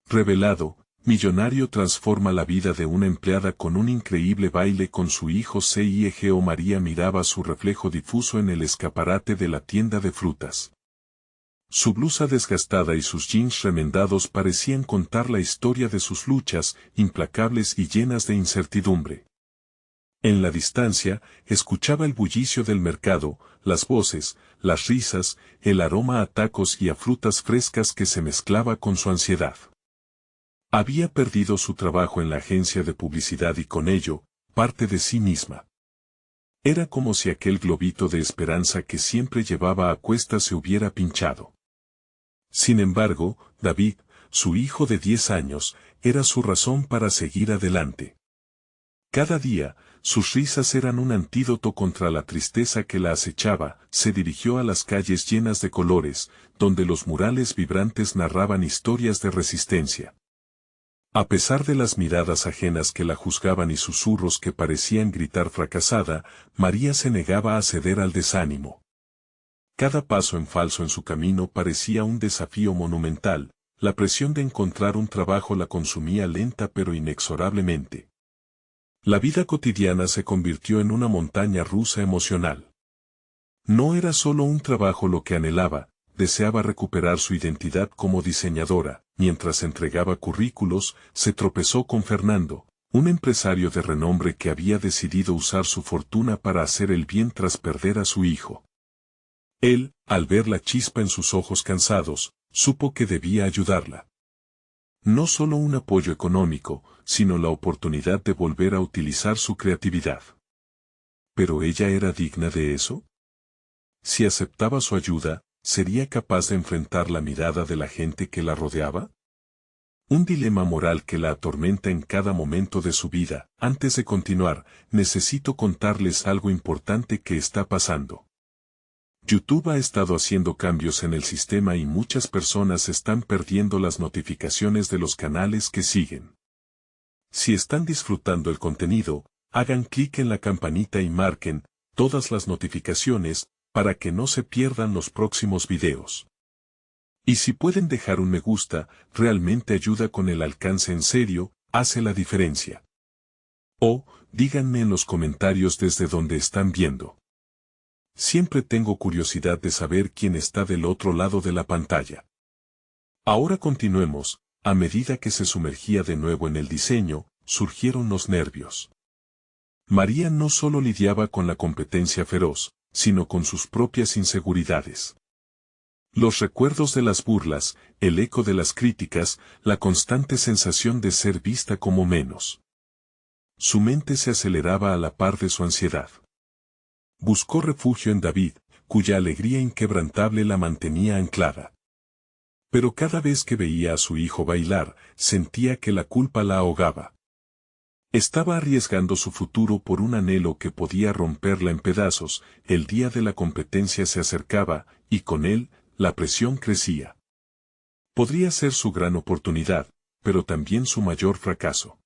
Revelado, millonario transforma la vida de una empleada con un increíble baile con su hijo CIEGO. María miraba su reflejo difuso en el escaparate de la tienda de frutas. Su blusa desgastada y sus jeans remendados parecían contar la historia de sus luchas, implacables y llenas de incertidumbre. En la distancia, escuchaba el bullicio del mercado, las voces, las risas, el aroma a tacos y a frutas frescas que se mezclaba con su ansiedad. Había perdido su trabajo en la agencia de publicidad y con ello, parte de sí misma. Era como si aquel globito de esperanza que siempre llevaba a cuestas se hubiera pinchado. Sin embargo, David, su hijo de 10 años, era su razón para seguir adelante. Cada día, sus risas eran un antídoto contra la tristeza que la acechaba. Se dirigió a las calles llenas de colores, donde los murales vibrantes narraban historias de resistencia. A pesar de las miradas ajenas que la juzgaban y susurros que parecían gritar fracasada, María se negaba a ceder al desánimo. Cada paso en falso en su camino parecía un desafío monumental. La presión de encontrar un trabajo la consumía lenta pero inexorablemente. La vida cotidiana se convirtió en una montaña rusa emocional. No era solo un trabajo lo que anhelaba, deseaba recuperar su identidad como diseñadora. Mientras entregaba currículos, se tropezó con Fernando, un empresario de renombre que había decidido usar su fortuna para hacer el bien tras perder a su hijo. Él, al ver la chispa en sus ojos cansados, supo que debía ayudarla. No solo un apoyo económico, sino la oportunidad de volver a utilizar su creatividad. ¿Pero ella era digna de eso? Si aceptaba su ayuda, ¿sería capaz de enfrentar la mirada de la gente que la rodeaba? Un dilema moral que la atormenta en cada momento de su vida. Antes de continuar, necesito contarles algo importante que está pasando. YouTube ha estado haciendo cambios en el sistema y muchas personas están perdiendo las notificaciones de los canales que siguen. Si están disfrutando el contenido, hagan clic en la campanita y marquen todas las notificaciones para que no se pierdan los próximos videos. Y si pueden dejar un me gusta, realmente ayuda con el alcance. En serio, hace la diferencia. O, díganme en los comentarios desde donde están viendo. Siempre tengo curiosidad de saber quién está del otro lado de la pantalla. Ahora continuemos. A medida que se sumergía de nuevo en el diseño, surgieron los nervios. María no solo lidiaba con la competencia feroz, sino con sus propias inseguridades. Los recuerdos de las burlas, el eco de las críticas, la constante sensación de ser vista como menos. Su mente se aceleraba a la par de su ansiedad. Buscó refugio en David, cuya alegría inquebrantable la mantenía anclada. Pero cada vez que veía a su hijo bailar, sentía que la culpa la ahogaba. Estaba arriesgando su futuro por un anhelo que podía romperla en pedazos. El día de la competencia se acercaba, y con él, la presión crecía. Podría ser su gran oportunidad, pero también su mayor fracaso.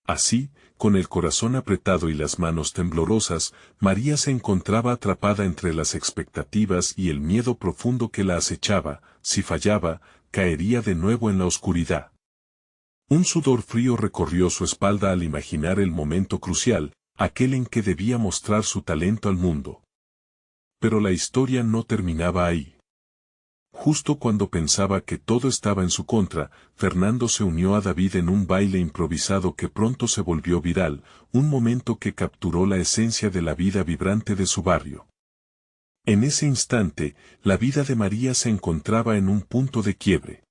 Así, con el corazón apretado y las manos temblorosas, María se encontraba atrapada entre las expectativas y el miedo profundo que la acechaba. Si fallaba, caería de nuevo en la oscuridad. Un sudor frío recorrió su espalda al imaginar el momento crucial, aquel en que debía mostrar su talento al mundo. Pero la historia no terminaba ahí. Justo cuando pensaba que todo estaba en su contra, Fernando se unió a David en un baile improvisado que pronto se volvió viral, un momento que capturó la esencia de la vida vibrante de su barrio. En ese instante, la vida de María se encontraba en un punto de quiebre.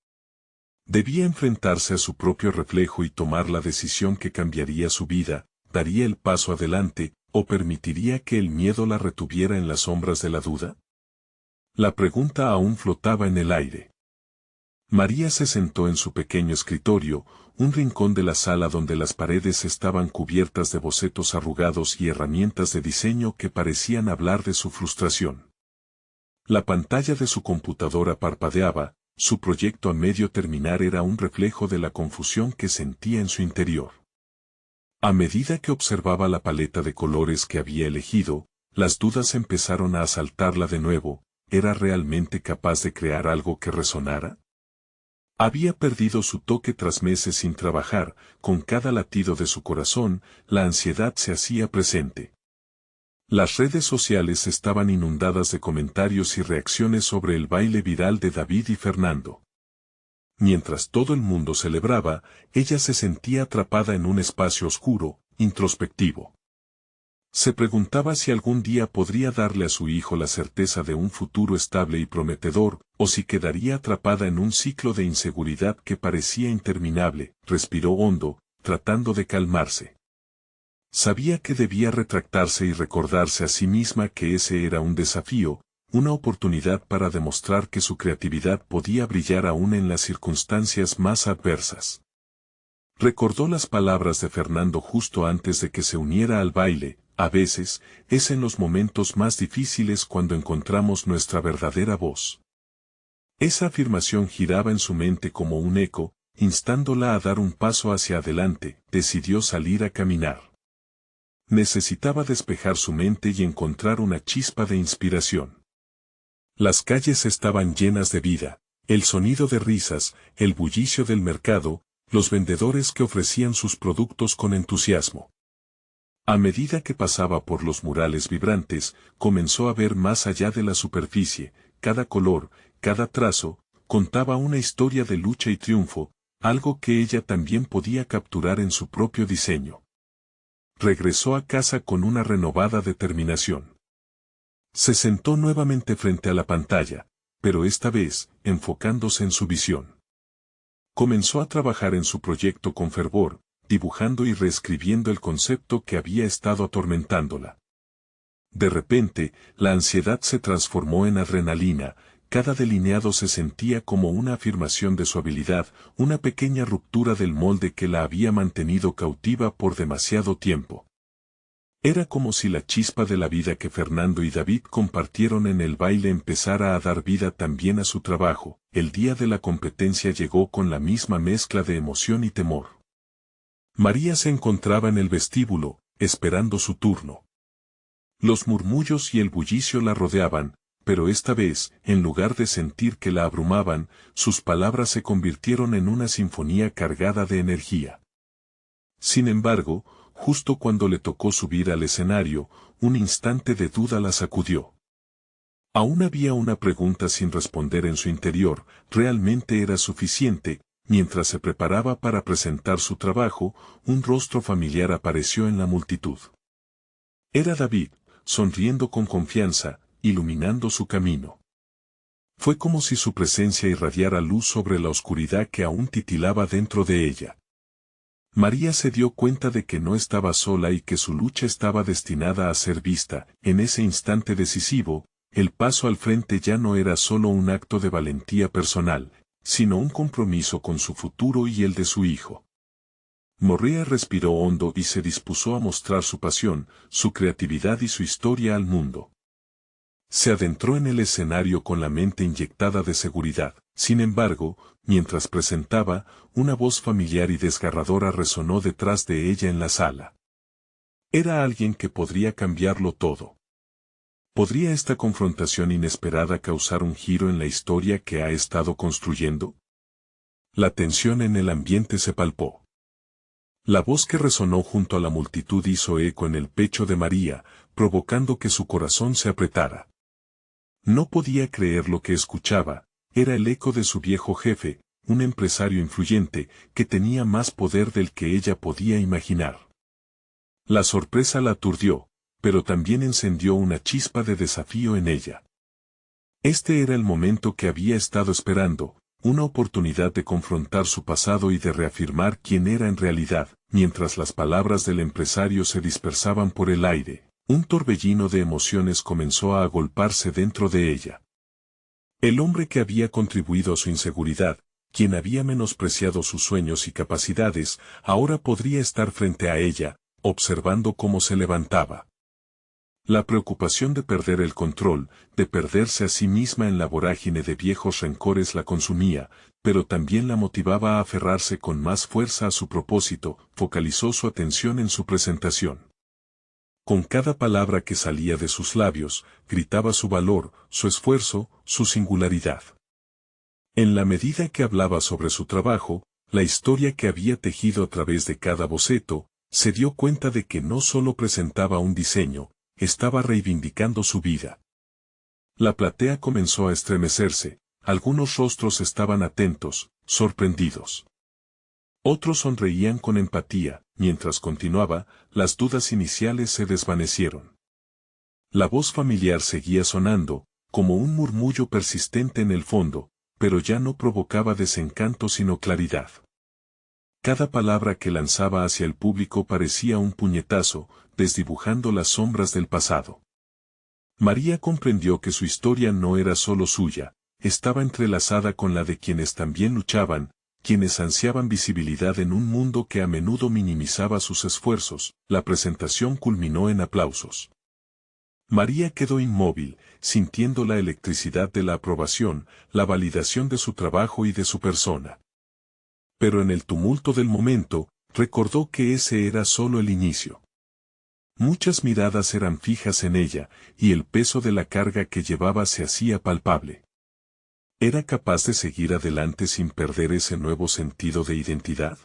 Debía enfrentarse a su propio reflejo y tomar la decisión que cambiaría su vida. ¿Daría el paso adelante, o permitiría que el miedo la retuviera en las sombras de la duda? La pregunta aún flotaba en el aire. María se sentó en su pequeño escritorio, un rincón de la sala donde las paredes estaban cubiertas de bocetos arrugados y herramientas de diseño que parecían hablar de su frustración. La pantalla de su computadora parpadeaba, su proyecto a medio terminar era un reflejo de la confusión que sentía en su interior. A medida que observaba la paleta de colores que había elegido, las dudas empezaron a asaltarla de nuevo. ¿Era realmente capaz de crear algo que resonara? Había perdido su toque tras meses sin trabajar, con cada latido de su corazón, la ansiedad se hacía presente. Las redes sociales estaban inundadas de comentarios y reacciones sobre el baile viral de David y Fernando. Mientras todo el mundo celebraba, ella se sentía atrapada en un espacio oscuro, introspectivo. Se preguntaba si algún día podría darle a su hijo la certeza de un futuro estable y prometedor, o si quedaría atrapada en un ciclo de inseguridad que parecía interminable. Respiró hondo, tratando de calmarse. Sabía que debía retractarse y recordarse a sí misma que ese era un desafío, una oportunidad para demostrar que su creatividad podía brillar aún en las circunstancias más adversas. Recordó las palabras de Fernando justo antes de que se uniera al baile: a veces, es en los momentos más difíciles cuando encontramos nuestra verdadera voz. Esa afirmación giraba en su mente como un eco, instándola a dar un paso hacia adelante. Decidió salir a caminar. Necesitaba despejar su mente y encontrar una chispa de inspiración. Las calles estaban llenas de vida, el sonido de risas, el bullicio del mercado, los vendedores que ofrecían sus productos con entusiasmo. A medida que pasaba por los murales vibrantes, comenzó a ver más allá de la superficie. Cada color, cada trazo, contaba una historia de lucha y triunfo, algo que ella también podía capturar en su propio diseño. Regresó a casa con una renovada determinación. Se sentó nuevamente frente a la pantalla, pero esta vez, enfocándose en su visión. Comenzó a trabajar en su proyecto con fervor, dibujando y reescribiendo el concepto que había estado atormentándola. De repente, la ansiedad se transformó en adrenalina, cada delineado se sentía como una afirmación de su habilidad, una pequeña ruptura del molde que la había mantenido cautiva por demasiado tiempo. Era como si la chispa de la vida que Fernando y David compartieron en el baile empezara a dar vida también a su trabajo. El día de la competencia llegó con la misma mezcla de emoción y temor. María se encontraba en el vestíbulo, esperando su turno. Los murmullos y el bullicio la rodeaban, pero esta vez, en lugar de sentir que la abrumaban, sus palabras se convirtieron en una sinfonía cargada de energía. Sin embargo, justo cuando le tocó subir al escenario, un instante de duda la sacudió. Aún había una pregunta sin responder en su interior: ¿realmente era suficiente? Mientras se preparaba para presentar su trabajo, un rostro familiar apareció en la multitud. Era David, sonriendo con confianza, iluminando su camino. Fue como si su presencia irradiara luz sobre la oscuridad que aún titilaba dentro de ella. María se dio cuenta de que no estaba sola y que su lucha estaba destinada a ser vista. En ese instante decisivo, el paso al frente ya no era solo un acto de valentía personal, sino un compromiso con su futuro y el de su hijo. María respiró hondo y se dispuso a mostrar su pasión, su creatividad y su historia al mundo. Se adentró en el escenario con la mente inyectada de seguridad. Sin embargo, mientras presentaba, una voz familiar y desgarradora resonó detrás de ella en la sala. Era alguien que podría cambiarlo todo. ¿Podría esta confrontación inesperada causar un giro en la historia que ha estado construyendo? La tensión en el ambiente se palpó. La voz que resonó junto a la multitud hizo eco en el pecho de María, provocando que su corazón se apretara. No podía creer lo que escuchaba. Era el eco de su viejo jefe, un empresario influyente, que tenía más poder del que ella podía imaginar. La sorpresa la aturdió, pero también encendió una chispa de desafío en ella. Este era el momento que había estado esperando, una oportunidad de confrontar su pasado y de reafirmar quién era en realidad. Mientras las palabras del empresario se dispersaban por el aire, un torbellino de emociones comenzó a agolparse dentro de ella. El hombre que había contribuido a su inseguridad, quien había menospreciado sus sueños y capacidades, ahora podría estar frente a ella, observando cómo se levantaba. La preocupación de perder el control, de perderse a sí misma en la vorágine de viejos rencores la consumía, pero también la motivaba a aferrarse con más fuerza a su propósito. Focalizó su atención en su presentación. Con cada palabra que salía de sus labios, gritaba su valor, su esfuerzo, su singularidad. En la medida que hablaba sobre su trabajo, la historia que había tejido a través de cada boceto, se dio cuenta de que no solo presentaba un diseño, estaba reivindicando su vida. La platea comenzó a estremecerse, algunos rostros estaban atentos, sorprendidos. Otros sonreían con empatía, mientras continuaba, las dudas iniciales se desvanecieron. La voz familiar seguía sonando, como un murmullo persistente en el fondo, pero ya no provocaba desencanto sino claridad. Cada palabra que lanzaba hacia el público parecía un puñetazo, desdibujando las sombras del pasado. María comprendió que su historia no era solo suya, estaba entrelazada con la de quienes también luchaban, quienes ansiaban visibilidad en un mundo que a menudo minimizaba sus esfuerzos. La presentación culminó en aplausos. María quedó inmóvil, sintiendo la electricidad de la aprobación, la validación de su trabajo y de su persona. Pero en el tumulto del momento, recordó que ese era solo el inicio. Muchas miradas eran fijas en ella, y el peso de la carga que llevaba se hacía palpable. ¿Era capaz de seguir adelante sin perder ese nuevo sentido de identidad?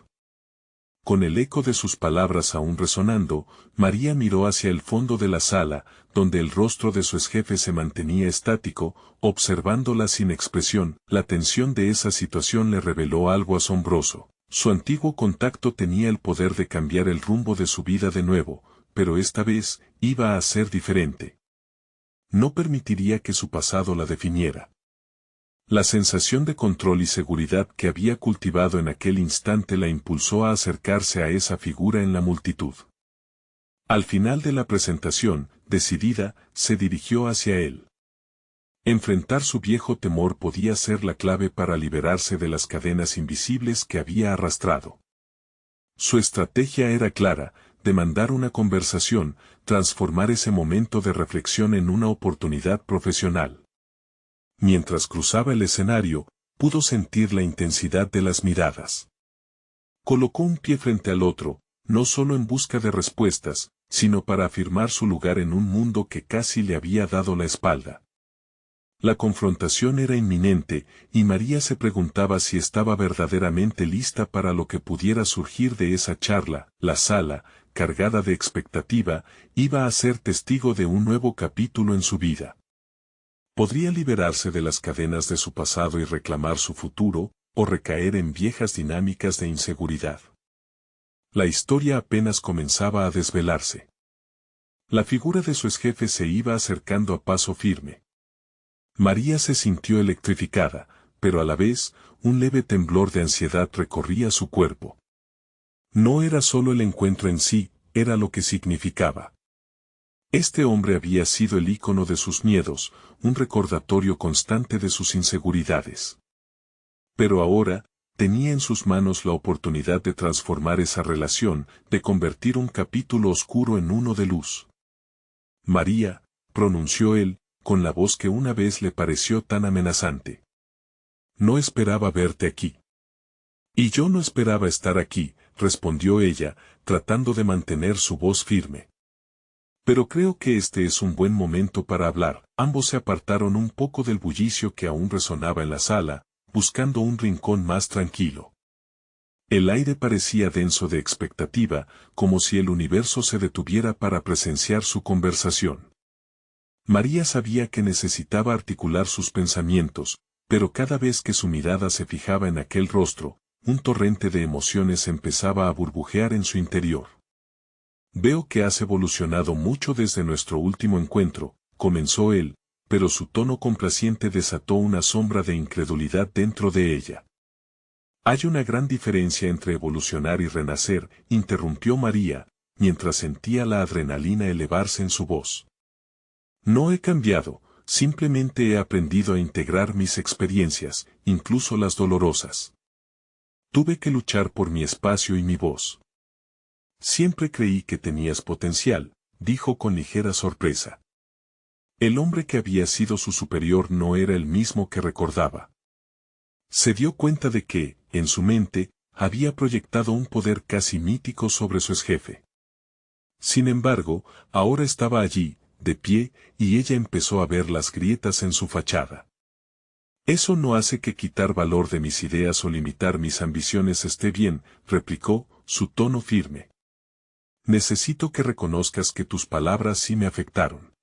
Con el eco de sus palabras aún resonando, María miró hacia el fondo de la sala, donde el rostro de su exjefe se mantenía estático, observándola sin expresión. La tensión de esa situación le reveló algo asombroso. Su antiguo contacto tenía el poder de cambiar el rumbo de su vida de nuevo, pero esta vez iba a ser diferente. No permitiría que su pasado la definiera. La sensación de control y seguridad que había cultivado en aquel instante la impulsó a acercarse a esa figura en la multitud. Al final de la presentación, decidida, se dirigió hacia él. Enfrentar su viejo temor podía ser la clave para liberarse de las cadenas invisibles que había arrastrado. Su estrategia era clara: demandar una conversación, transformar ese momento de reflexión en una oportunidad profesional. Mientras cruzaba el escenario, pudo sentir la intensidad de las miradas. Colocó un pie frente al otro, no solo en busca de respuestas, sino para afirmar su lugar en un mundo que casi le había dado la espalda. La confrontación era inminente, y María se preguntaba si estaba verdaderamente lista para lo que pudiera surgir de esa charla. La sala, cargada de expectativa, iba a ser testigo de un nuevo capítulo en su vida. Podría liberarse de las cadenas de su pasado y reclamar su futuro, o recaer en viejas dinámicas de inseguridad. La historia apenas comenzaba a desvelarse. La figura de su exjefe se iba acercando a paso firme. María se sintió electrificada, pero a la vez, un leve temblor de ansiedad recorría su cuerpo. No era solo el encuentro en sí, era lo que significaba. Este hombre había sido el ícono de sus miedos, un recordatorio constante de sus inseguridades. Pero ahora, tenía en sus manos la oportunidad de transformar esa relación, de convertir un capítulo oscuro en uno de luz. María, pronunció él, con la voz que una vez le pareció tan amenazante. No esperaba verte aquí. Y yo no esperaba estar aquí, respondió ella, tratando de mantener su voz firme. Pero creo que este es un buen momento para hablar. Ambos se apartaron un poco del bullicio que aún resonaba en la sala, buscando un rincón más tranquilo. El aire parecía denso de expectativa, como si el universo se detuviera para presenciar su conversación. María sabía que necesitaba articular sus pensamientos, pero cada vez que su mirada se fijaba en aquel rostro, un torrente de emociones empezaba a burbujear en su interior. Veo que has evolucionado mucho desde nuestro último encuentro, comenzó él, pero su tono complaciente desató una sombra de incredulidad dentro de ella. Hay una gran diferencia entre evolucionar y renacer, interrumpió María, mientras sentía la adrenalina elevarse en su voz. No he cambiado, simplemente he aprendido a integrar mis experiencias, incluso las dolorosas. Tuve que luchar por mi espacio y mi voz. Siempre creí que tenías potencial, dijo con ligera sorpresa. El hombre que había sido su superior no era el mismo que recordaba. Se dio cuenta de que, en su mente, había proyectado un poder casi mítico sobre su exjefe. Sin embargo, ahora estaba allí, de pie, y ella empezó a ver las grietas en su fachada. Eso no hace que quitar valor de mis ideas o limitar mis ambiciones esté bien, replicó, su tono firme. Necesito que reconozcas que tus palabras sí me afectaron.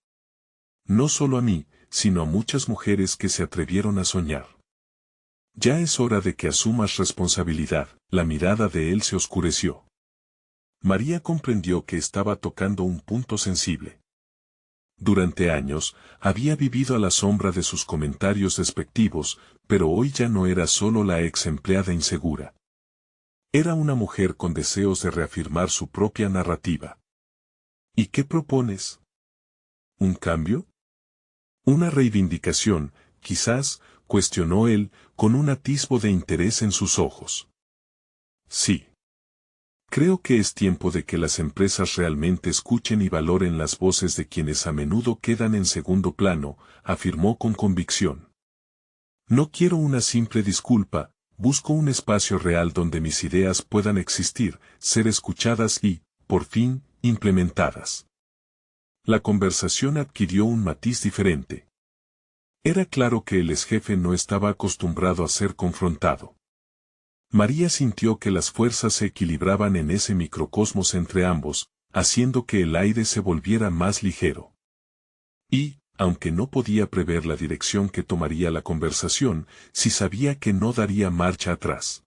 No solo a mí, sino a muchas mujeres que se atrevieron a soñar. Ya es hora de que asumas responsabilidad. La mirada de él se oscureció. María comprendió que estaba tocando un punto sensible. Durante años, había vivido a la sombra de sus comentarios despectivos, pero hoy ya no era solo la ex empleada insegura. Era una mujer con deseos de reafirmar su propia narrativa. ¿Y qué propones? ¿Un cambio? ¿Una reivindicación, quizás?, cuestionó él, con un atisbo de interés en sus ojos. Sí. Creo que es tiempo de que las empresas realmente escuchen y valoren las voces de quienes a menudo quedan en segundo plano, afirmó con convicción. No quiero una simple disculpa, busco un espacio real donde mis ideas puedan existir, ser escuchadas y, por fin, implementadas. La conversación adquirió un matiz diferente. Era claro que el exjefe no estaba acostumbrado a ser confrontado. María sintió que las fuerzas se equilibraban en ese microcosmos entre ambos, haciendo que el aire se volviera más ligero. Y, aunque no podía prever la dirección que tomaría la conversación, sí sabía que no daría marcha atrás.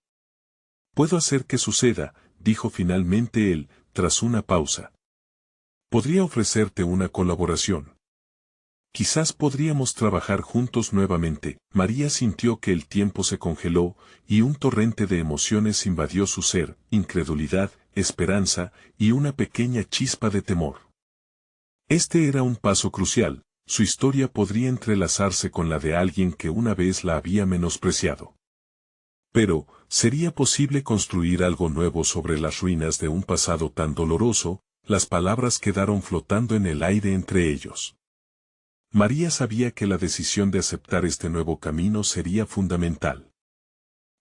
«Puedo hacer que suceda», dijo finalmente él, tras una pausa. «Podría ofrecerte una colaboración. Quizás podríamos trabajar juntos nuevamente». María sintió que el tiempo se congeló, y un torrente de emociones invadió su ser, incredulidad, esperanza, y una pequeña chispa de temor. Este era un paso crucial, su historia podría entrelazarse con la de alguien que una vez la había menospreciado. Pero, ¿sería posible construir algo nuevo sobre las ruinas de un pasado tan doloroso? Las palabras quedaron flotando en el aire entre ellos. María sabía que la decisión de aceptar este nuevo camino sería fundamental.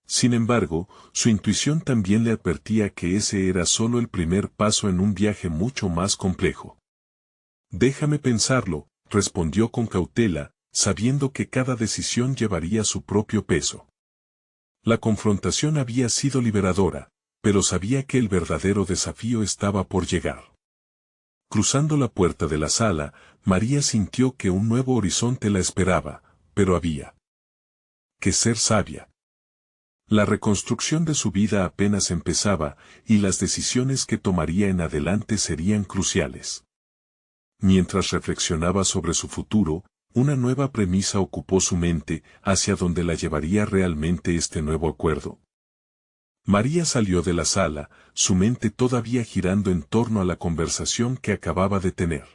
Sin embargo, su intuición también le advertía que ese era solo el primer paso en un viaje mucho más complejo. «Déjame pensarlo», respondió con cautela, sabiendo que cada decisión llevaría su propio peso. La confrontación había sido liberadora, pero sabía que el verdadero desafío estaba por llegar. Cruzando la puerta de la sala, María sintió que un nuevo horizonte la esperaba, pero había que ser sabia. La reconstrucción de su vida apenas empezaba, y las decisiones que tomaría en adelante serían cruciales. Mientras reflexionaba sobre su futuro, una nueva premisa ocupó su mente, hacia donde la llevaría realmente este nuevo acuerdo. María salió de la sala, su mente todavía girando en torno a la conversación que acababa de tener.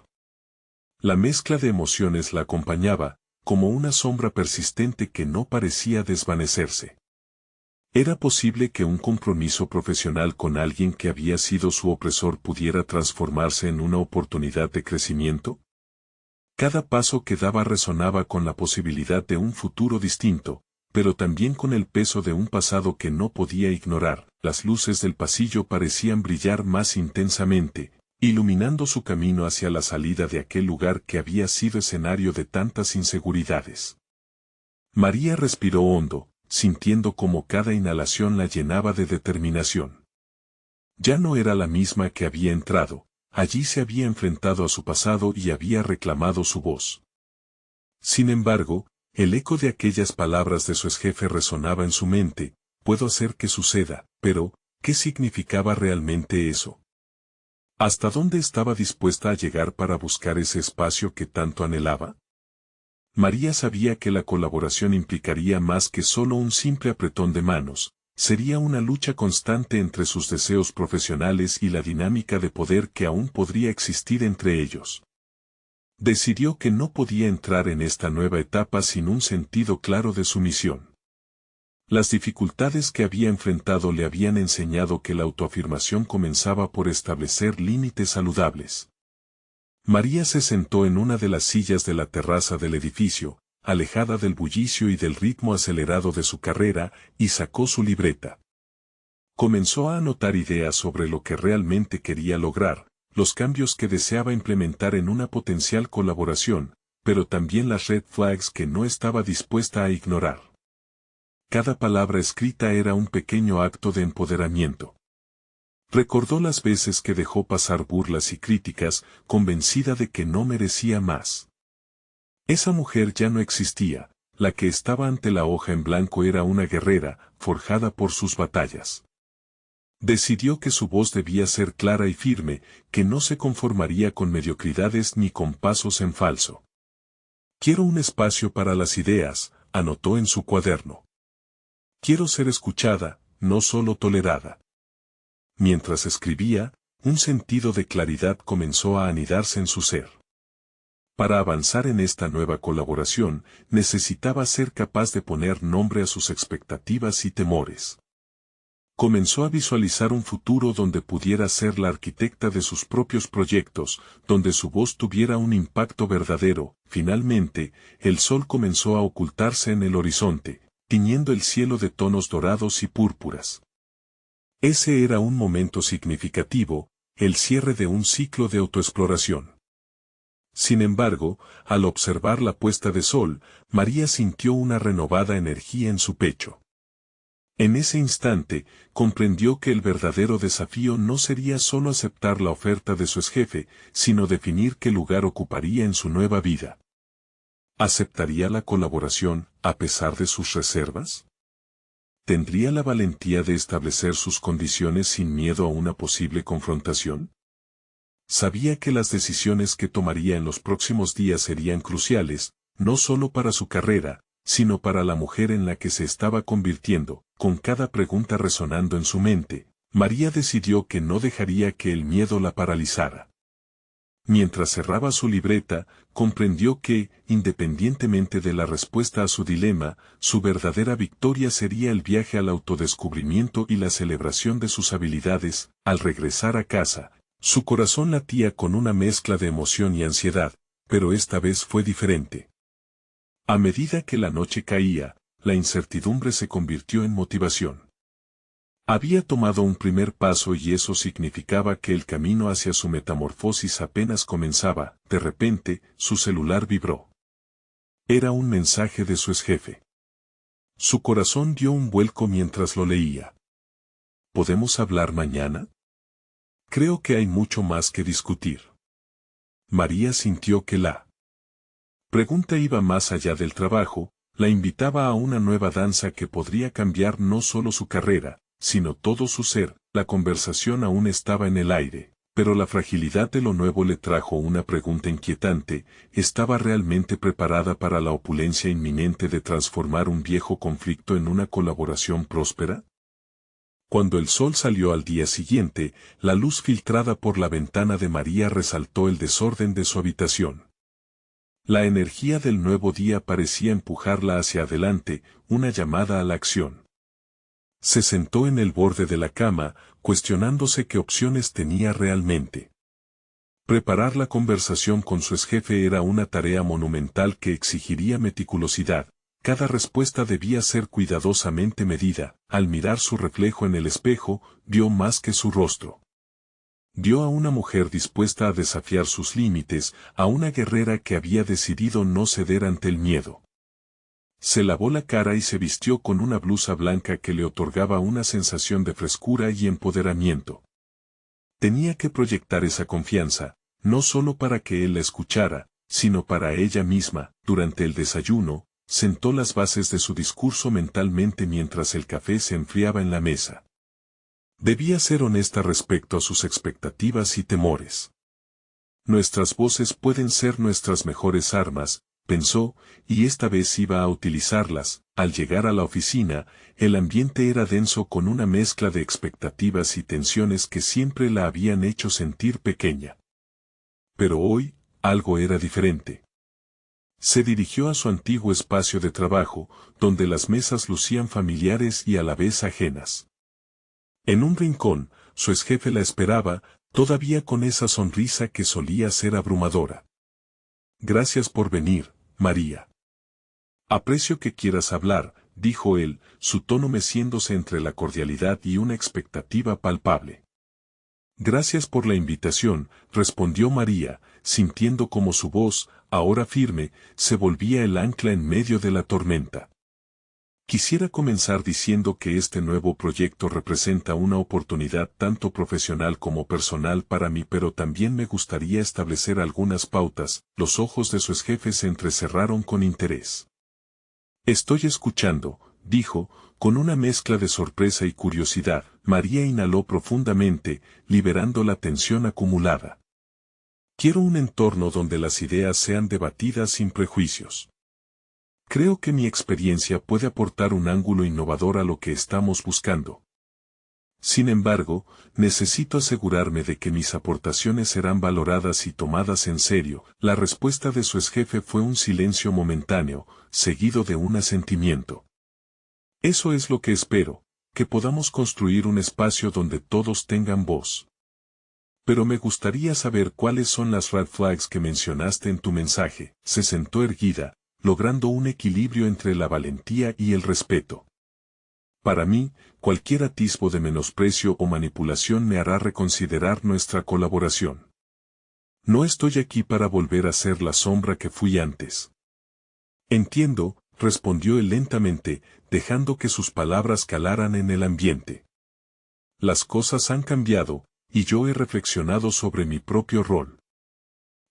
La mezcla de emociones la acompañaba, como una sombra persistente que no parecía desvanecerse. ¿Era posible que un compromiso profesional con alguien que había sido su opresor pudiera transformarse en una oportunidad de crecimiento? Cada paso que daba resonaba con la posibilidad de un futuro distinto, pero también con el peso de un pasado que no podía ignorar. Las luces del pasillo parecían brillar más intensamente, iluminando su camino hacia la salida de aquel lugar que había sido escenario de tantas inseguridades. María respiró hondo, sintiendo como cada inhalación la llenaba de determinación. Ya no era la misma que había entrado, allí se había enfrentado a su pasado y había reclamado su voz. Sin embargo, el eco de aquellas palabras de su exjefe resonaba en su mente: «Puedo hacer que suceda», pero, ¿qué significaba realmente eso? ¿Hasta dónde estaba dispuesta a llegar para buscar ese espacio que tanto anhelaba? María sabía que la colaboración implicaría más que solo un simple apretón de manos, sería una lucha constante entre sus deseos profesionales y la dinámica de poder que aún podría existir entre ellos. Decidió que no podía entrar en esta nueva etapa sin un sentido claro de su misión. Las dificultades que había enfrentado le habían enseñado que la autoafirmación comenzaba por establecer límites saludables. María se sentó en una de las sillas de la terraza del edificio, alejada del bullicio y del ritmo acelerado de su carrera, y sacó su libreta. Comenzó a anotar ideas sobre lo que realmente quería lograr, los cambios que deseaba implementar en una potencial colaboración, pero también las red flags que no estaba dispuesta a ignorar. Cada palabra escrita era un pequeño acto de empoderamiento. Recordó las veces que dejó pasar burlas y críticas, convencida de que no merecía más. Esa mujer ya no existía, la que estaba ante la hoja en blanco era una guerrera, forjada por sus batallas. Decidió que su voz debía ser clara y firme, que no se conformaría con mediocridades ni con pasos en falso. Quiero un espacio para las ideas, anotó en su cuaderno. Quiero ser escuchada, no solo tolerada. Mientras escribía, un sentido de claridad comenzó a anidarse en su ser. Para avanzar en esta nueva colaboración, necesitaba ser capaz de poner nombre a sus expectativas y temores. Comenzó a visualizar un futuro donde pudiera ser la arquitecta de sus propios proyectos, donde su voz tuviera un impacto verdadero. Finalmente, el sol comenzó a ocultarse en el horizonte, tiñendo el cielo de tonos dorados y púrpuras. Ese era un momento significativo, el cierre de un ciclo de autoexploración. Sin embargo, al observar la puesta de sol, María sintió una renovada energía en su pecho. En ese instante, comprendió que el verdadero desafío no sería solo aceptar la oferta de su exjefe, sino definir qué lugar ocuparía en su nueva vida. ¿Aceptaría la colaboración, a pesar de sus reservas? ¿Tendría la valentía de establecer sus condiciones sin miedo a una posible confrontación? Sabía que las decisiones que tomaría en los próximos días serían cruciales, no solo para su carrera, sino para la mujer en la que se estaba convirtiendo. Con cada pregunta resonando en su mente, María decidió que no dejaría que el miedo la paralizara. Mientras cerraba su libreta, comprendió que, independientemente de la respuesta a su dilema, su verdadera victoria sería el viaje al autodescubrimiento y la celebración de sus habilidades. Al regresar a casa, su corazón latía con una mezcla de emoción y ansiedad, pero esta vez fue diferente. A medida que la noche caía, la incertidumbre se convirtió en motivación. Había tomado un primer paso y eso significaba que el camino hacia su metamorfosis apenas comenzaba. De repente, su celular vibró. Era un mensaje de su exjefe. Su corazón dio un vuelco mientras lo leía. ¿Podemos hablar mañana? Creo que hay mucho más que discutir. María sintió que la pregunta iba más allá del trabajo, la invitaba a una nueva danza que podría cambiar no solo su carrera, sino todo su ser. La conversación aún estaba en el aire, pero la fragilidad de lo nuevo le trajo una pregunta inquietante: ¿estaba realmente preparada para la opulencia inminente de transformar un viejo conflicto en una colaboración próspera? Cuando el sol salió al día siguiente, la luz filtrada por la ventana de María resaltó el desorden de su habitación. La energía del nuevo día parecía empujarla hacia adelante, una llamada a la acción. Se sentó en el borde de la cama, cuestionándose qué opciones tenía realmente. Preparar la conversación con su exjefe era una tarea monumental que exigiría meticulosidad. Cada respuesta debía ser cuidadosamente medida. Al mirar su reflejo en el espejo, vio más que su rostro. Vio a una mujer dispuesta a desafiar sus límites, a una guerrera que había decidido no ceder ante el miedo. Se lavó la cara y se vistió con una blusa blanca que le otorgaba una sensación de frescura y empoderamiento. Tenía que proyectar esa confianza, no solo para que él la escuchara, sino para ella misma. Durante el desayuno, sentó las bases de su discurso mentalmente mientras el café se enfriaba en la mesa. Debía ser honesta respecto a sus expectativas y temores. Nuestras voces pueden ser nuestras mejores armas, pensó, y esta vez iba a utilizarlas. Al llegar a la oficina, el ambiente era denso con una mezcla de expectativas y tensiones que siempre la habían hecho sentir pequeña. Pero hoy, algo era diferente. Se dirigió a su antiguo espacio de trabajo, donde las mesas lucían familiares y a la vez ajenas. En un rincón, su exjefe la esperaba, todavía con esa sonrisa que solía ser abrumadora. Gracias por venir, María. Aprecio que quieras hablar, dijo él, su tono meciéndose entre la cordialidad y una expectativa palpable. Gracias por la invitación, respondió María, sintiendo como su voz, ahora firme, se volvía el ancla en medio de la tormenta. Quisiera comenzar diciendo que este nuevo proyecto representa una oportunidad tanto profesional como personal para mí, pero también me gustaría establecer algunas pautas. Los ojos de su exjefe se entrecerraron con interés. Estoy escuchando, dijo, con una mezcla de sorpresa y curiosidad. María inhaló profundamente, liberando la tensión acumulada. Quiero un entorno donde las ideas sean debatidas sin prejuicios. Creo que mi experiencia puede aportar un ángulo innovador a lo que estamos buscando. Sin embargo, necesito asegurarme de que mis aportaciones serán valoradas y tomadas en serio. La respuesta de su exjefe fue un silencio momentáneo, seguido de un asentimiento. Eso es lo que espero, que podamos construir un espacio donde todos tengan voz. Pero me gustaría saber cuáles son las red flags que mencionaste en tu mensaje. Se sentó erguida, logrando un equilibrio entre la valentía y el respeto. Para mí, cualquier atisbo de menosprecio o manipulación me hará reconsiderar nuestra colaboración. No estoy aquí para volver a ser la sombra que fui antes. Entiendo, respondió él lentamente, dejando que sus palabras calaran en el ambiente. Las cosas han cambiado, y yo he reflexionado sobre mi propio rol.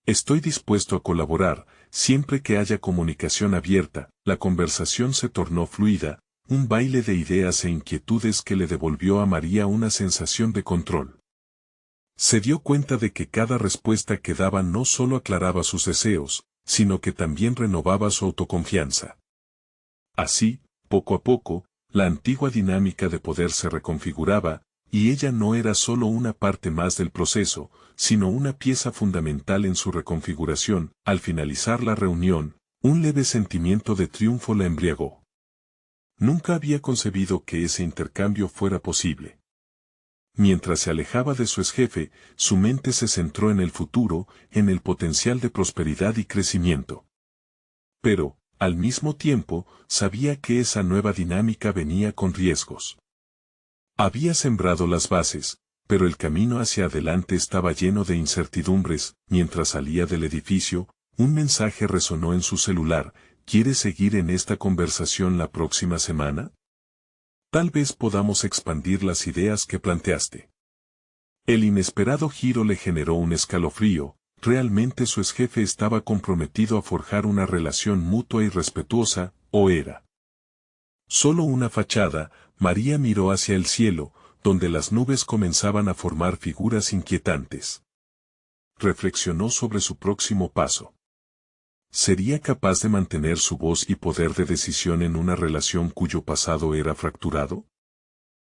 Estoy dispuesto a colaborar, siempre que haya comunicación abierta. La conversación se tornó fluida, un baile de ideas e inquietudes que le devolvió a María una sensación de control. Se dio cuenta de que cada respuesta que daba no solo aclaraba sus deseos, sino que también renovaba su autoconfianza. Así, poco a poco, la antigua dinámica de poder se reconfiguraba, y ella no era solo una parte más del proceso, sino una pieza fundamental en su reconfiguración. Al finalizar la reunión, un leve sentimiento de triunfo la embriagó. Nunca había concebido que ese intercambio fuera posible. Mientras se alejaba de su exjefe, su mente se centró en el futuro, en el potencial de prosperidad y crecimiento. Pero, al mismo tiempo, sabía que esa nueva dinámica venía con riesgos. Había sembrado las bases, pero el camino hacia adelante estaba lleno de incertidumbres. Mientras salía del edificio, un mensaje resonó en su celular. ¿Quieres seguir en esta conversación la próxima semana? Tal vez podamos expandir las ideas que planteaste. El inesperado giro le generó un escalofrío. Realmente su exjefe estaba comprometido a forjar una relación mutua y respetuosa, ¿o era solo una fachada? María miró hacia el cielo, donde las nubes comenzaban a formar figuras inquietantes. Reflexionó sobre su próximo paso. ¿Sería capaz de mantener su voz y poder de decisión en una relación cuyo pasado era fracturado?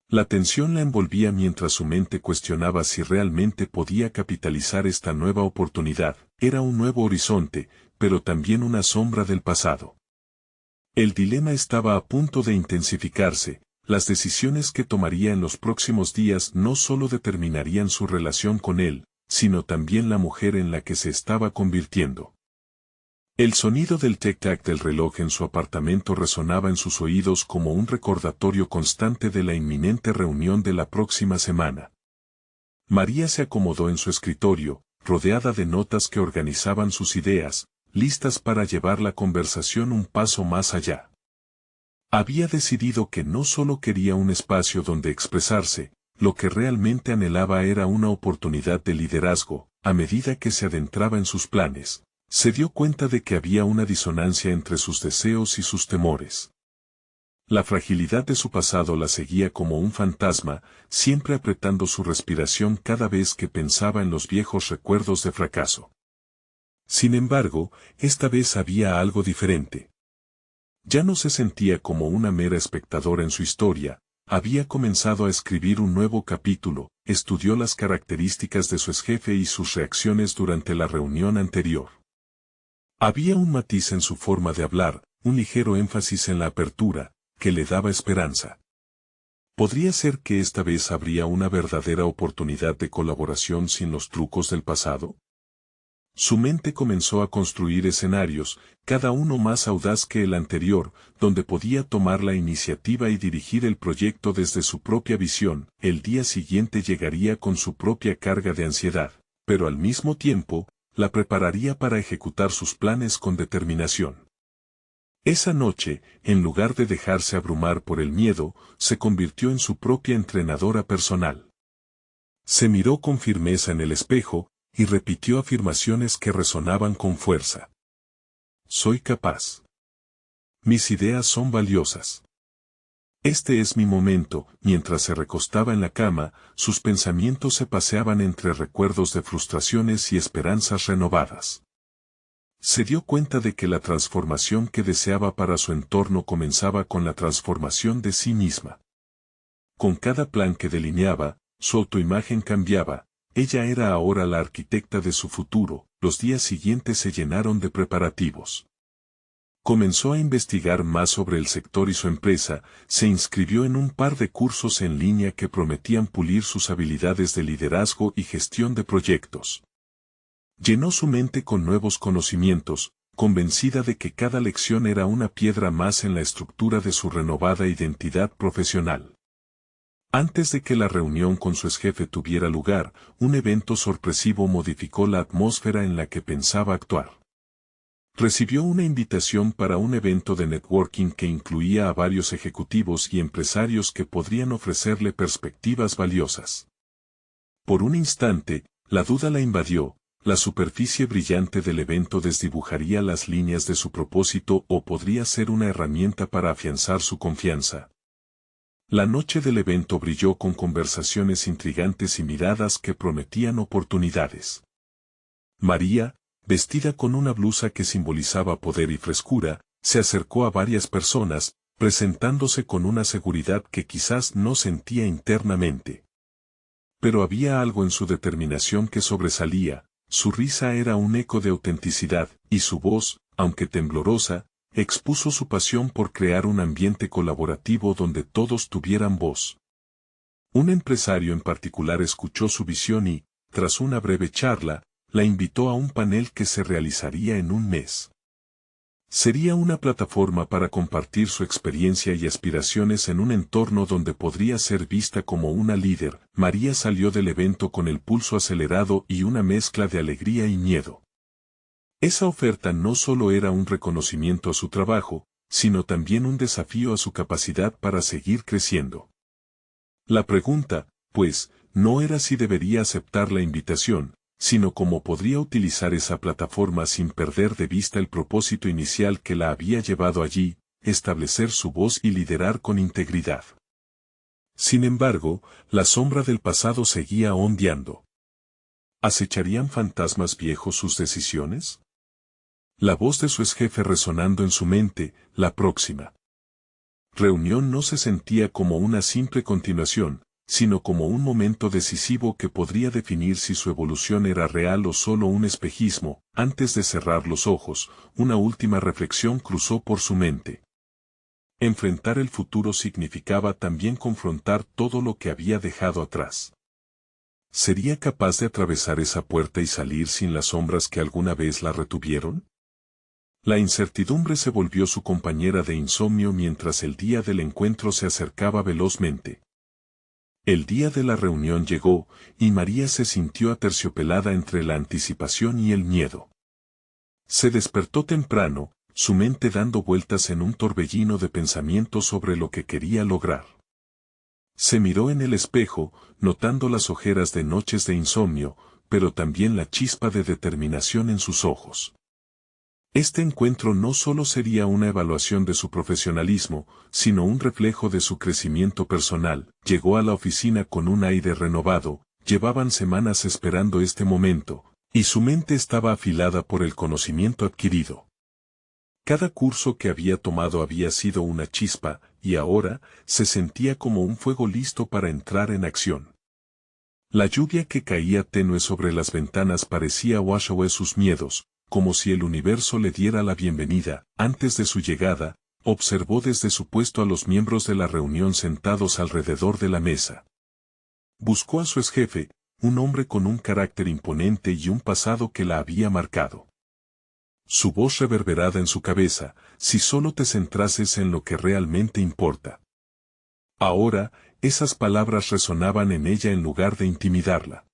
La tensión la envolvía mientras su mente cuestionaba si realmente podía capitalizar esta nueva oportunidad. Era un nuevo horizonte, pero también una sombra del pasado. El dilema estaba a punto de intensificarse. Las decisiones que tomaría en los próximos días no solo determinarían su relación con él, sino también la mujer en la que se estaba convirtiendo. El sonido del tic-tac del reloj en su apartamento resonaba en sus oídos como un recordatorio constante de la inminente reunión de la próxima semana. María se acomodó en su escritorio, rodeada de notas que organizaban sus ideas, listas para llevar la conversación un paso más allá. Había decidido que no solo quería un espacio donde expresarse, lo que realmente anhelaba era una oportunidad de liderazgo. A medida que se adentraba en sus planes, se dio cuenta de que había una disonancia entre sus deseos y sus temores. La fragilidad de su pasado la seguía como un fantasma, siempre apretando su respiración cada vez que pensaba en los viejos recuerdos de fracaso. Sin embargo, esta vez había algo diferente. Ya no se sentía como una mera espectadora en su historia, había comenzado a escribir un nuevo capítulo. Estudió las características de su exjefe y sus reacciones durante la reunión anterior. Había un matiz en su forma de hablar, un ligero énfasis en la apertura, que le daba esperanza. ¿Podría ser que esta vez habría una verdadera oportunidad de colaboración sin los trucos del pasado? Su mente comenzó a construir escenarios, cada uno más audaz que el anterior, donde podía tomar la iniciativa y dirigir el proyecto desde su propia visión. El día siguiente llegaría con su propia carga de ansiedad, pero al mismo tiempo, la prepararía para ejecutar sus planes con determinación. Esa noche, en lugar de dejarse abrumar por el miedo, se convirtió en su propia entrenadora personal. Se miró con firmeza en el espejo, y repitió afirmaciones que resonaban con fuerza. Soy capaz. Mis ideas son valiosas. Este es mi momento. Mientras se recostaba en la cama, sus pensamientos se paseaban entre recuerdos de frustraciones y esperanzas renovadas. Se dio cuenta de que la transformación que deseaba para su entorno comenzaba con la transformación de sí misma. Con cada plan que delineaba, su autoimagen cambiaba. Ella era ahora la arquitecta de su futuro. Los días siguientes se llenaron de preparativos. Comenzó a investigar más sobre el sector y su empresa, se inscribió en un par de cursos en línea que prometían pulir sus habilidades de liderazgo y gestión de proyectos. Llenó su mente con nuevos conocimientos, convencida de que cada lección era una piedra más en la estructura de su renovada identidad profesional. Antes de que la reunión con su exjefe tuviera lugar, un evento sorpresivo modificó la atmósfera en la que pensaba actuar. Recibió una invitación para un evento de networking que incluía a varios ejecutivos y empresarios que podrían ofrecerle perspectivas valiosas. Por un instante, la duda la invadió. La superficie brillante del evento desdibujaría las líneas de su propósito o podría ser una herramienta para afianzar su confianza. La noche del evento brilló con conversaciones intrigantes y miradas que prometían oportunidades. María, vestida con una blusa que simbolizaba poder y frescura, se acercó a varias personas, presentándose con una seguridad que quizás no sentía internamente. Pero había algo en su determinación que sobresalía, su risa era un eco de autenticidad, y su voz, aunque temblorosa, expuso su pasión por crear un ambiente colaborativo donde todos tuvieran voz. Un empresario en particular escuchó su visión y, tras una breve charla, la invitó a un panel que se realizaría en un mes. Sería una plataforma para compartir su experiencia y aspiraciones en un entorno donde podría ser vista como una líder. María salió del evento con el pulso acelerado y una mezcla de alegría y miedo. Esa oferta no solo era un reconocimiento a su trabajo, sino también un desafío a su capacidad para seguir creciendo. La pregunta, pues, no era si debería aceptar la invitación, sino cómo podría utilizar esa plataforma sin perder de vista el propósito inicial que la había llevado allí, establecer su voz y liderar con integridad. Sin embargo, la sombra del pasado seguía ondeando. ¿Acecharían fantasmas viejos sus decisiones? La voz de su exjefe resonando en su mente, la próxima reunión no se sentía como una simple continuación, sino como un momento decisivo que podría definir si su evolución era real o solo un espejismo. Antes de cerrar los ojos, una última reflexión cruzó por su mente. Enfrentar el futuro significaba también confrontar todo lo que había dejado atrás. ¿Sería capaz de atravesar esa puerta y salir sin las sombras que alguna vez la retuvieron? La incertidumbre se volvió su compañera de insomnio mientras el día del encuentro se acercaba velozmente. El día de la reunión llegó, y María se sintió aterciopelada entre la anticipación y el miedo. Se despertó temprano, su mente dando vueltas en un torbellino de pensamientos sobre lo que quería lograr. Se miró en el espejo, notando las ojeras de noches de insomnio, pero también la chispa de determinación en sus ojos. Este encuentro no solo sería una evaluación de su profesionalismo, sino un reflejo de su crecimiento personal. Llegó a la oficina con un aire renovado, llevaban semanas esperando este momento, y su mente estaba afilada por el conocimiento adquirido. Cada curso que había tomado había sido una chispa, y ahora se sentía como un fuego listo para entrar en acción. La lluvia que caía tenue sobre las ventanas parecía wash away sus miedos, como si el universo le diera la bienvenida. Antes de su llegada, observó desde su puesto a los miembros de la reunión sentados alrededor de la mesa. Buscó a su exjefe, un hombre con un carácter imponente y un pasado que la había marcado. Su voz reverberada en su cabeza, si solo te centrases en lo que realmente importa. Ahora, esas palabras resonaban en ella en lugar de intimidarla.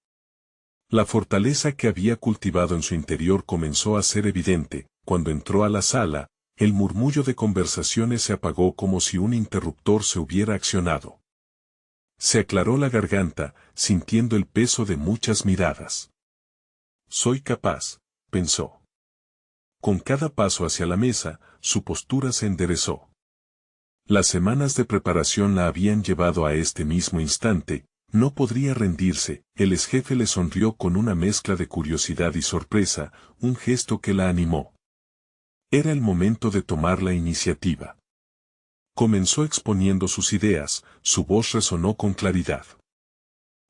La fortaleza que había cultivado en su interior comenzó a ser evidente. Cuando entró a la sala, el murmullo de conversaciones se apagó como si un interruptor se hubiera accionado. Se aclaró la garganta, sintiendo el peso de muchas miradas. Soy capaz, pensó. Con cada paso hacia la mesa, su postura se enderezó. Las semanas de preparación la habían llevado a este mismo instante. No podría rendirse. El exjefe le sonrió con una mezcla de curiosidad y sorpresa, un gesto que la animó. Era el momento de tomar la iniciativa. Comenzó exponiendo sus ideas, su voz resonó con claridad.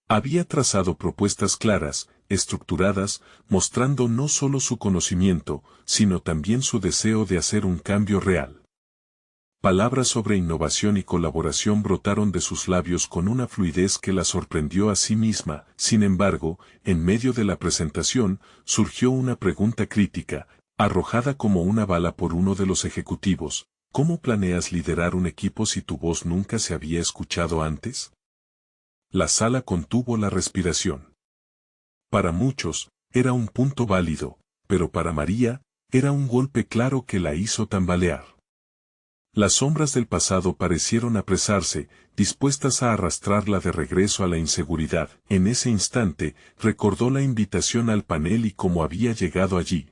Había trazado propuestas claras, estructuradas, mostrando no solo su conocimiento, sino también su deseo de hacer un cambio real. Palabras sobre innovación y colaboración brotaron de sus labios con una fluidez que la sorprendió a sí misma. Sin embargo, en medio de la presentación, surgió una pregunta crítica, arrojada como una bala por uno de los ejecutivos. ¿Cómo planeas liderar un equipo si tu voz nunca se había escuchado antes? La sala contuvo la respiración. Para muchos, era un punto válido, pero para María, era un golpe claro que la hizo tambalear. Las sombras del pasado parecieron apresarse, dispuestas a arrastrarla de regreso a la inseguridad. En ese instante, recordó la invitación al panel y cómo había llegado allí.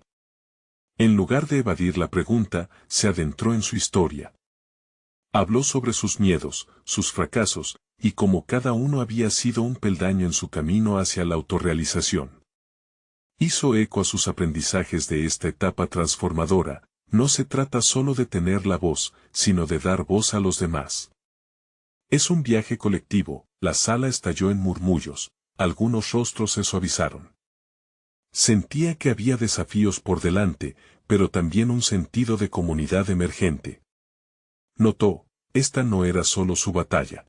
En lugar de evadir la pregunta, se adentró en su historia. Habló sobre sus miedos, sus fracasos, y cómo cada uno había sido un peldaño en su camino hacia la autorrealización. Hizo eco a sus aprendizajes de esta etapa transformadora. No se trata solo de tener la voz, sino de dar voz a los demás. Es un viaje colectivo. La sala estalló en murmullos, algunos rostros se suavizaron. Sentía que había desafíos por delante, pero también un sentido de comunidad emergente. Notó, esta no era solo su batalla.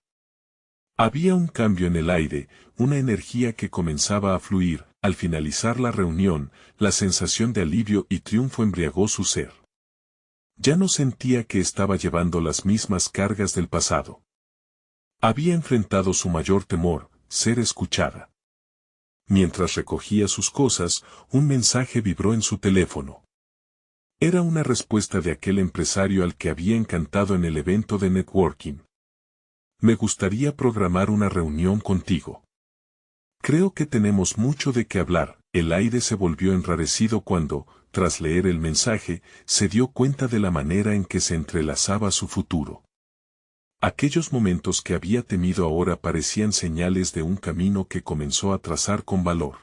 Había un cambio en el aire, una energía que comenzaba a fluir. Al finalizar la reunión, la sensación de alivio y triunfo embriagó su ser. Ya no sentía que estaba llevando las mismas cargas del pasado. Había enfrentado su mayor temor, ser escuchada. Mientras recogía sus cosas, un mensaje vibró en su teléfono. Era una respuesta de aquel empresario al que había encantado en el evento de networking. Me gustaría programar una reunión contigo. Creo que tenemos mucho de qué hablar. El aire se volvió enrarecido cuando, tras leer el mensaje, se dio cuenta de la manera en que se entrelazaba su futuro. Aquellos momentos que había temido ahora parecían señales de un camino que comenzó a trazar con valor.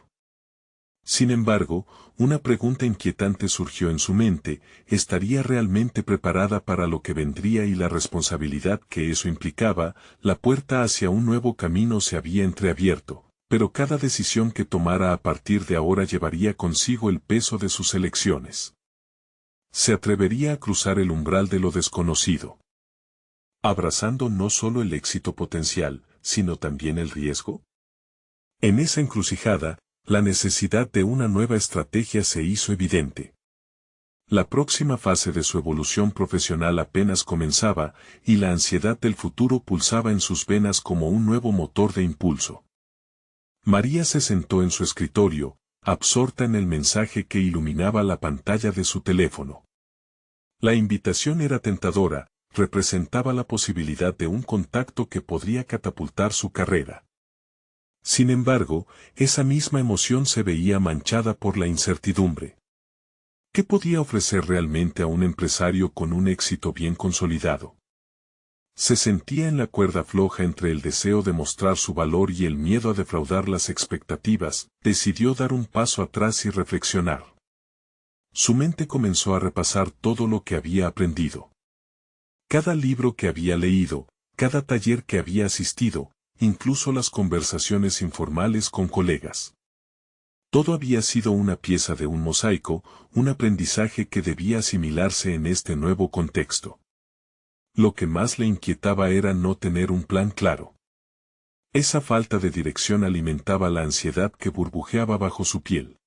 Sin embargo, una pregunta inquietante surgió en su mente: ¿estaría realmente preparada para lo que vendría y la responsabilidad que eso implicaba? La puerta hacia un nuevo camino se había entreabierto, pero cada decisión que tomara a partir de ahora llevaría consigo el peso de sus elecciones. ¿Se atrevería a cruzar el umbral de lo desconocido, abrazando no solo el éxito potencial, sino también el riesgo? En esa encrucijada, la necesidad de una nueva estrategia se hizo evidente. La próxima fase de su evolución profesional apenas comenzaba, y la ansiedad del futuro pulsaba en sus venas como un nuevo motor de impulso. María se sentó en su escritorio, absorta en el mensaje que iluminaba la pantalla de su teléfono. La invitación era tentadora, representaba la posibilidad de un contacto que podría catapultar su carrera. Sin embargo, esa misma emoción se veía manchada por la incertidumbre. ¿Qué podía ofrecer realmente a un empresario con un éxito bien consolidado? Se sentía en la cuerda floja entre el deseo de mostrar su valor y el miedo a defraudar las expectativas. Decidió dar un paso atrás y reflexionar. Su mente comenzó a repasar todo lo que había aprendido. Cada libro que había leído, cada taller que había asistido, incluso las conversaciones informales con colegas. Todo había sido una pieza de un mosaico, un aprendizaje que debía asimilarse en este nuevo contexto. Lo que más le inquietaba era no tener un plan claro. Esa falta de dirección alimentaba la ansiedad que burbujeaba bajo su piel.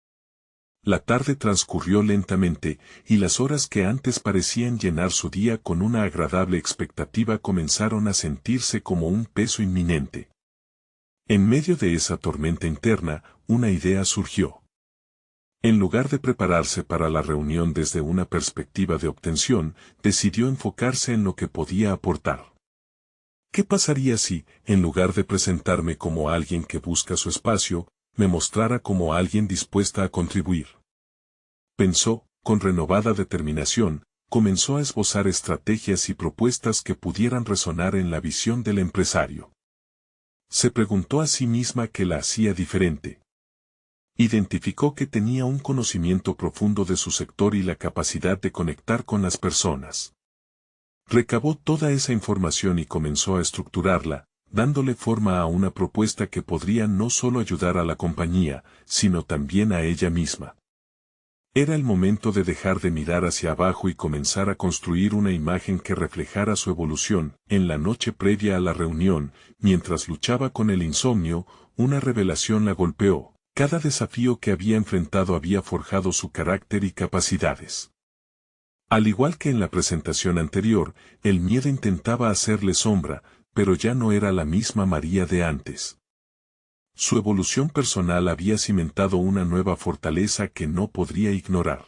La tarde transcurrió lentamente, y las horas que antes parecían llenar su día con una agradable expectativa comenzaron a sentirse como un peso inminente. En medio de esa tormenta interna, una idea surgió. En lugar de prepararse para la reunión desde una perspectiva de obtención, decidió enfocarse en lo que podía aportar. ¿Qué pasaría si, en lugar de presentarme como alguien que busca su espacio, me mostrara como alguien dispuesta a contribuir? Pensó, con renovada determinación, comenzó a esbozar estrategias y propuestas que pudieran resonar en la visión del empresario. Se preguntó a sí misma qué la hacía diferente. Identificó que tenía un conocimiento profundo de su sector y la capacidad de conectar con las personas. Recabó toda esa información y comenzó a estructurarla, dándole forma a una propuesta que podría no solo ayudar a la compañía, sino también a ella misma. Era el momento de dejar de mirar hacia abajo y comenzar a construir una imagen que reflejara su evolución. En la noche previa a la reunión, mientras luchaba con el insomnio, una revelación la golpeó. Cada desafío que había enfrentado había forjado su carácter y capacidades. Al igual que en la presentación anterior, el miedo intentaba hacerle sombra, pero ya no era la misma María de antes. Su evolución personal había cimentado una nueva fortaleza que no podría ignorar.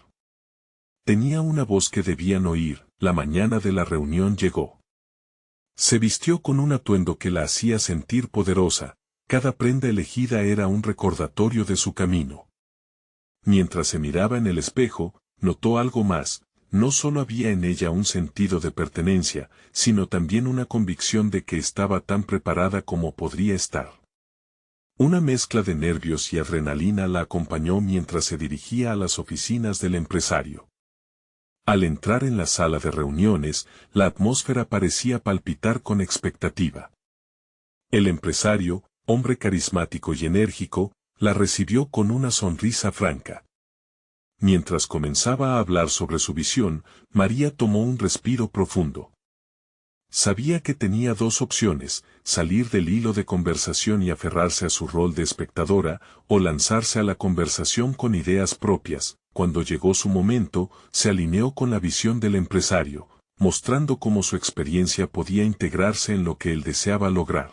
Tenía una voz que debían oír. La mañana de la reunión llegó. Se vistió con un atuendo que la hacía sentir poderosa. Cada prenda elegida era un recordatorio de su camino. Mientras se miraba en el espejo, notó algo más. No solo había en ella un sentido de pertenencia, sino también una convicción de que estaba tan preparada como podría estar. Una mezcla de nervios y adrenalina la acompañó mientras se dirigía a las oficinas del empresario. Al entrar en la sala de reuniones, la atmósfera parecía palpitar con expectativa. El empresario, hombre carismático y enérgico, la recibió con una sonrisa franca. Mientras comenzaba a hablar sobre su visión, María tomó un respiro profundo. Sabía que tenía dos opciones: salir del hilo de conversación y aferrarse a su rol de espectadora, o lanzarse a la conversación con ideas propias. Cuando llegó su momento, se alineó con la visión del empresario, mostrando cómo su experiencia podía integrarse en lo que él deseaba lograr.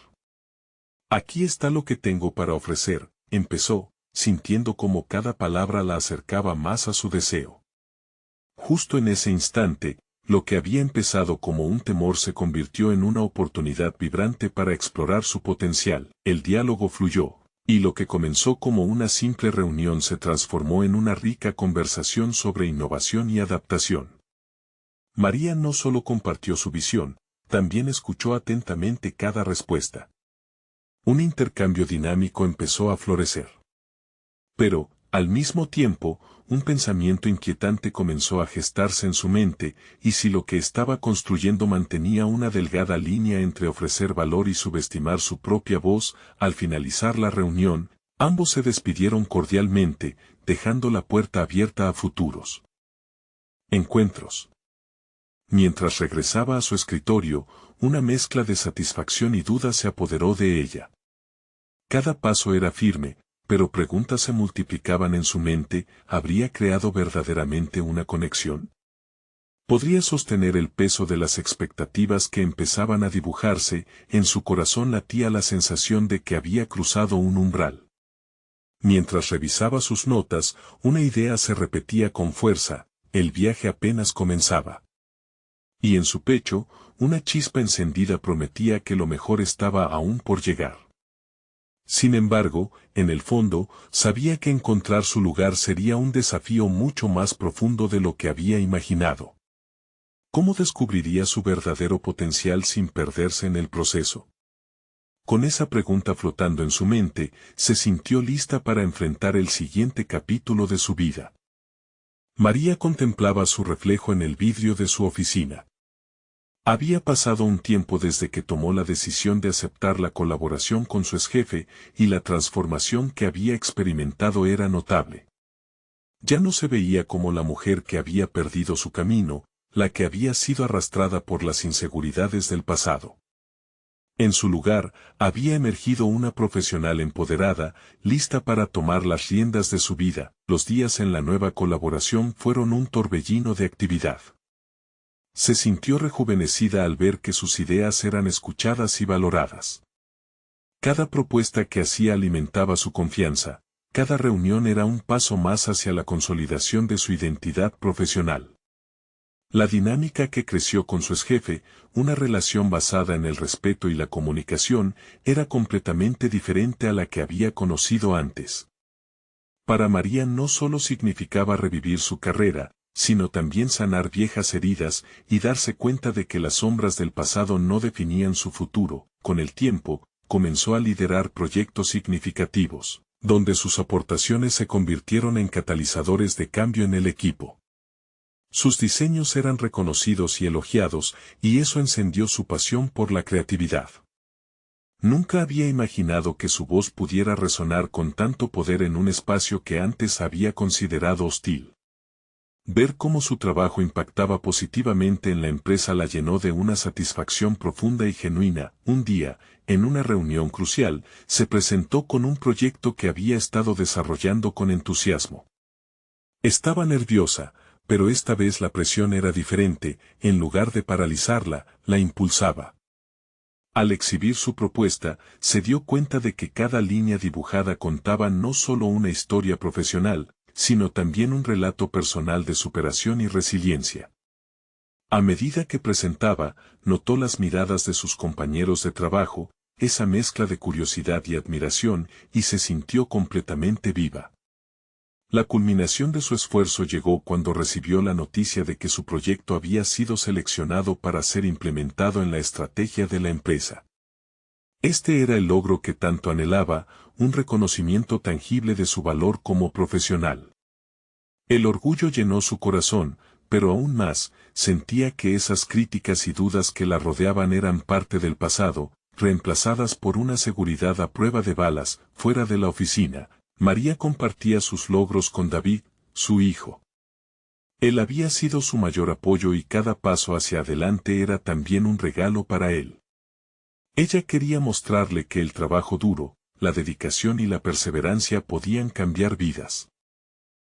Aquí está lo que tengo para ofrecer, empezó, sintiendo cómo cada palabra la acercaba más a su deseo. Justo en ese instante, lo que había empezado como un temor se convirtió en una oportunidad vibrante para explorar su potencial. El diálogo fluyó, y lo que comenzó como una simple reunión se transformó en una rica conversación sobre innovación y adaptación. María no solo compartió su visión, también escuchó atentamente cada respuesta. Un intercambio dinámico empezó a florecer. Pero, al mismo tiempo, un pensamiento inquietante comenzó a gestarse en su mente, y si lo que estaba construyendo mantenía una delgada línea entre ofrecer valor y subestimar su propia voz. Al finalizar la reunión, ambos se despidieron cordialmente, dejando la puerta abierta a futuros encuentros. Mientras regresaba a su escritorio, una mezcla de satisfacción y duda se apoderó de ella. Cada paso era firme, pero preguntas se multiplicaban en su mente. ¿Habría creado verdaderamente una conexión? ¿Podría sostener el peso de las expectativas que empezaban a dibujarse? En su corazón latía la sensación de que había cruzado un umbral. Mientras revisaba sus notas, una idea se repetía con fuerza: el viaje apenas comenzaba. Y en su pecho, una chispa encendida prometía que lo mejor estaba aún por llegar. Sin embargo, en el fondo, sabía que encontrar su lugar sería un desafío mucho más profundo de lo que había imaginado. ¿Cómo descubriría su verdadero potencial sin perderse en el proceso? Con esa pregunta flotando en su mente, se sintió lista para enfrentar el siguiente capítulo de su vida. María contemplaba su reflejo en el vidrio de su oficina. Había pasado un tiempo desde que tomó la decisión de aceptar la colaboración con su exjefe, y la transformación que había experimentado era notable. Ya no se veía como la mujer que había perdido su camino, la que había sido arrastrada por las inseguridades del pasado. En su lugar, había emergido una profesional empoderada, lista para tomar las riendas de su vida. Los días en la nueva colaboración fueron un torbellino de actividad. Se sintió rejuvenecida al ver que sus ideas eran escuchadas y valoradas. Cada propuesta que hacía alimentaba su confianza, cada reunión era un paso más hacia la consolidación de su identidad profesional. La dinámica que creció con su exjefe, una relación basada en el respeto y la comunicación, era completamente diferente a la que había conocido antes. Para María no solo significaba revivir su carrera, sino también sanar viejas heridas y darse cuenta de que las sombras del pasado no definían su futuro. Con el tiempo, comenzó a liderar proyectos significativos, donde sus aportaciones se convirtieron en catalizadores de cambio en el equipo. Sus diseños eran reconocidos y elogiados, y eso encendió su pasión por la creatividad. Nunca había imaginado que su voz pudiera resonar con tanto poder en un espacio que antes había considerado hostil. Ver cómo su trabajo impactaba positivamente en la empresa la llenó de una satisfacción profunda y genuina. Un día, en una reunión crucial, se presentó con un proyecto que había estado desarrollando con entusiasmo. Estaba nerviosa, pero esta vez la presión era diferente, en lugar de paralizarla, la impulsaba. Al exhibir su propuesta, se dio cuenta de que cada línea dibujada contaba no solo una historia profesional, sino también un relato personal de superación y resiliencia. A medida que presentaba, notó las miradas de sus compañeros de trabajo, esa mezcla de curiosidad y admiración, y se sintió completamente viva. La culminación de su esfuerzo llegó cuando recibió la noticia de que su proyecto había sido seleccionado para ser implementado en la estrategia de la empresa. Este era el logro que tanto anhelaba, un reconocimiento tangible de su valor como profesional. El orgullo llenó su corazón, pero aún más, sentía que esas críticas y dudas que la rodeaban eran parte del pasado, reemplazadas por una seguridad a prueba de balas. Fuera de la oficina, María compartía sus logros con David, su hijo. Él había sido su mayor apoyo y cada paso hacia adelante era también un regalo para él. Ella quería mostrarle que el trabajo duro, la dedicación y la perseverancia podían cambiar vidas.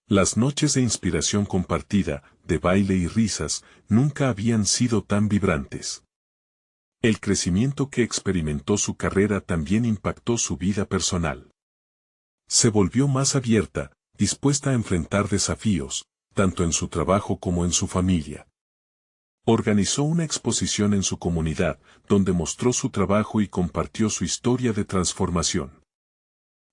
Las noches de inspiración compartida, de baile y risas, nunca habían sido tan vibrantes. El crecimiento que experimentó su carrera también impactó su vida personal. Se volvió más abierta, dispuesta a enfrentar desafíos, tanto en su trabajo como en su familia. Organizó una exposición en su comunidad, donde mostró su trabajo y compartió su historia de transformación.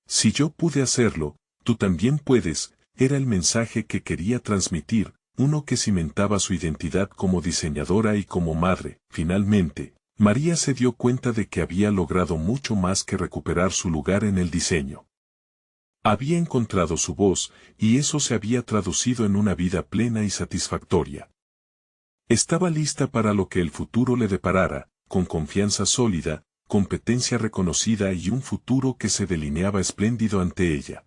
Si yo pude hacerlo, tú también puedes, era el mensaje que quería transmitir, uno que cimentaba su identidad como diseñadora y como madre. Finalmente, María se dio cuenta de que había logrado mucho más que recuperar su lugar en el diseño. Había encontrado su voz, y eso se había traducido en una vida plena y satisfactoria. Estaba lista para lo que el futuro le deparara, con confianza sólida, competencia reconocida y un futuro que se delineaba espléndido ante ella.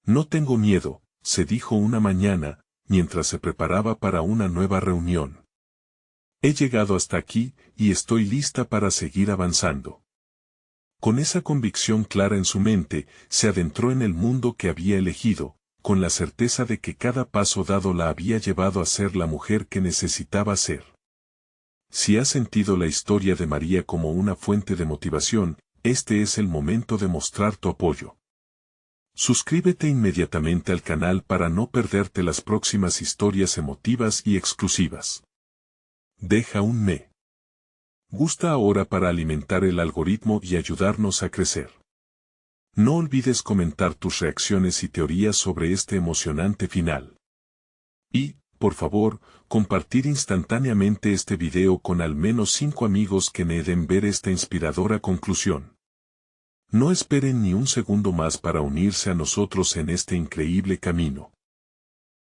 No tengo miedo, se dijo una mañana, mientras se preparaba para una nueva reunión. He llegado hasta aquí, y estoy lista para seguir avanzando. Con esa convicción clara en su mente, se adentró en el mundo que había elegido, con la certeza de que cada paso dado la había llevado a ser la mujer que necesitaba ser. Si has sentido la historia de María como una fuente de motivación, este es el momento de mostrar tu apoyo. Suscríbete inmediatamente al canal para no perderte las próximas historias emotivas y exclusivas. Deja un me gusta ahora para alimentar el algoritmo y ayudarnos a crecer. No olvides comentar tus reacciones y teorías sobre este emocionante final. Y, por favor, compartir instantáneamente este video con al menos 5 amigos que necesiten ver esta inspiradora conclusión. No esperen ni un segundo más para unirse a nosotros en este increíble camino.